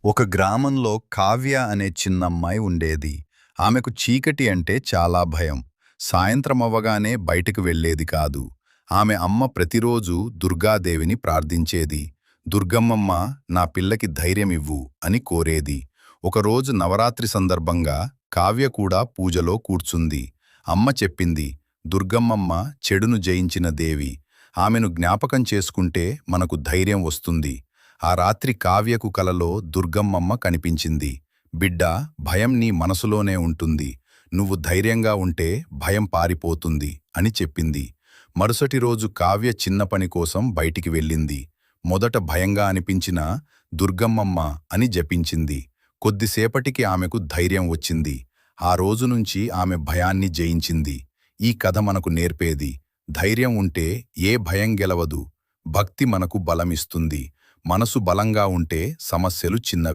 ఒక గ్రామంలో కావ్య అనే చిన్నమ్మాయి ఉండేది. ఆమెకు చీకటి అంటే చాలా భయం. సాయంత్రం అవ్వగానే బయటకు వెళ్ళేది కాదు. ఆమె అమ్మ ప్రతిరోజు దుర్గాదేవిని ప్రార్థించేది. దుర్గమ్మమ్మ, నా పిల్లకి ధైర్యమివ్వు అని కోరేది. ఒకరోజు నవరాత్రి సందర్భంగా కావ్య కూడా పూజలో కూర్చుంది. అమ్మ చెప్పింది, దుర్గమ్మమ్మ చెడును జయించిన దేవి. ఆమెను జ్ఞాపకం చేసుకుంటే మనకు ధైర్యం వస్తుంది. ఆ రాత్రి కావ్యకు కలలో దుర్గమ్మమ్మ కనిపించింది. బిడ్డా, భయం నీ మనసులోనే ఉంటుంది. నువ్వు ధైర్యంగా ఉంటే భయం పారిపోతుంది అని చెప్పింది. మరుసటి రోజు కావ్య చిన్న పని కోసం బయటికి వెళ్ళింది. మొదట భయంగా అనిపించినా దుర్గమ్మమ్మ అని జపించింది. కొద్దిసేపటికి ఆమెకు ధైర్యం వచ్చింది. ఆ రోజు నుంచి ఆమె భయాన్ని జయించింది. ఈ కథ మనకు నేర్పేది, ధైర్యం ఉంటే ఏ భయం గెలవదు. భక్తి మనకు బలమిస్తుంది. మనసు బలంగా ఉంటే సమస్యలు చిన్నవి.